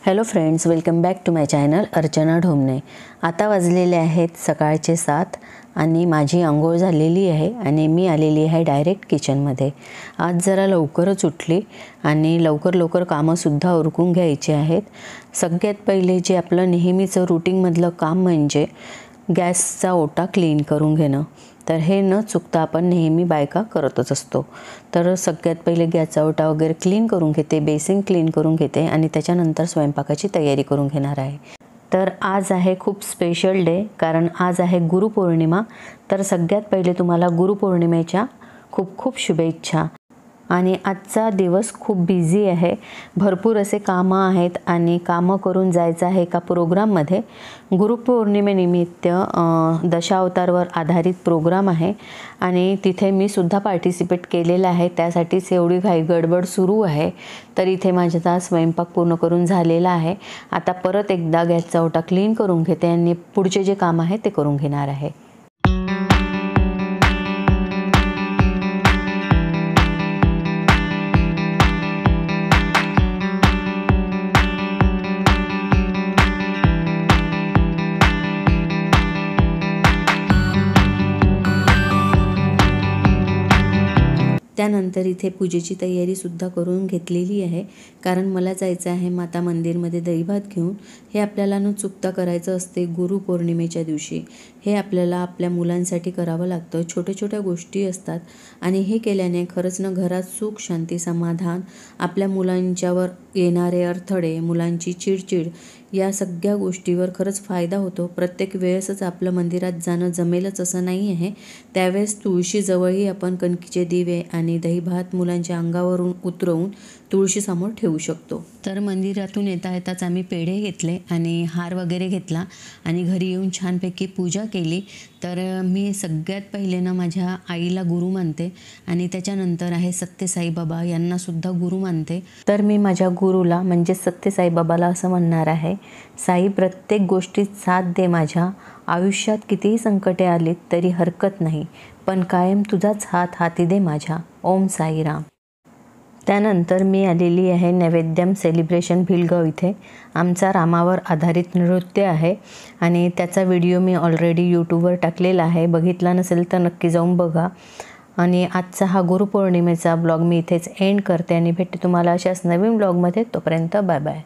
Hello friends, welcome back to my channel Archana Dhomne. आता वाजलेले आहेत सकाळचे 7 आणि माझी अंघोळ झालेली आहे आणि मी आलेली आहे डायरेक्ट किचनमध्ये। आज जरा लवकरच उठली आणि लवकर कामंसुद्धा उरकून घ्यायची आहेत। सगळ्यात पहिले जे आपलं नेहमीचं रूटीनमधलं काम म्हणजे गॅसचा ओटा क्लीन करून घेणं। तर हे न चुकता आपण नेहमी बायका करतच असतो। तर सगळ्यात पहिले गॅसचा ओटा वगैरे क्लीन करून घेते, बेसिन क्लीन करून घेते आणि त्याच्यानंतर स्वयंपाकाची तयारी करून घेणार आहे। तर आज आहे खूप स्पेशल डे, कारण आज आहे गुरुपौर्णिमा। तर सगळ्यात पहिले तुम्हाला गुरुपौर्णिमेच्या खूप खूप शुभेच्छा। आणि आजचा दिवस खूप बिझी आहे, भरपूर असे कामं आहेत आणि कामं करून जायचं आहे एका प्रोग्राममध्ये। गुरुपौर्णिमेनिमित्त दशावतारवर आधारित प्रोग्राम आहे आणि तिथे मी सुद्धा पार्टिसिपेट केलेलं आहे। त्यासाठीच एवढी घाई गडबड सुरू आहे। तर इथे माझा स्वयंपाक पूर्ण करून झालेला आहे। आता परत एकदा गॅसचा ओटा क्लीन करून घेते आणि पुढचे जे काम आहे ते करून घेणार आहे। त्यानंतर इथे पूजेची तयारी सुद्धा करून घेतलेली आहे, कारण मला जायचं आहे माता मंदिरमध्ये दहीभात घेऊन। हे आपल्याला न चुकता करायचं असते गुरुपौर्णिमेच्या दिवशी। हे आपल्याला आपल्या मुलांसाठी करावं लागतं। छोट्या गोष्टी असतात आणि हे केल्याने खरंच ना घरात सुख, शांती, समाधान, आपल्या मुलांच्यावर येणारे अडथळे, मुलांची चिडचिड, या सगळ्या गोष्टीवर खरंच फायदा होतो। प्रत्येक वेळेसच आपलं मंदिरात जाणं जमेलच असं नाही आहे। त्यावेळेस तुळशीजवळही आपण कणकीचे दिवे आणि दहीभात मुलांच्या अंगावरून उतरवून तुळशीसमोर ठेवू शकतो। तर मंदिरातून येताच आम्ही पेढे घेतले आणि हार वगैरे घेतला आणि घरी येऊन छानपैकी पूजा केली। तर मी सगळ्यात पहिले ना माझ्या आईला गुरु मानते आणि त्याच्यानंतर आहे सत्य साईबाबा, यांना सुद्धा गुरु मानते। तर मी माझ्या गुरुला म्हणजे सत्य साईबाबाला असं म्हणणार आहे, साई प्रत्येक गोष्टीत साथ दे माझ्या। आयुष्यात कितीही संकटे आलीत तरी हरकत नाही, पण कायम तुझाच हात हाती दे माझ्या। ओम साईराम। त्यानंतर मी आलेली आहे नैवेद्यम सेलिब्रेशन भिलगाव इथे। आमचा रामावर आधारित नृत्य आहे आणि त्याचा व्हिडिओ मी ऑलरेडी यूट्यूबवर टाकलेला आहे। बघितला नसेल तर नक्की जाऊन बघा। आणि आजचा हा गुरुपौर्णिमेचा ब्लॉग मी इथेच एंड करते आणि भेटते तुम्हाला अशाच नवीन ब्लॉगमध्ये। तोपर्यंत बाय बाय।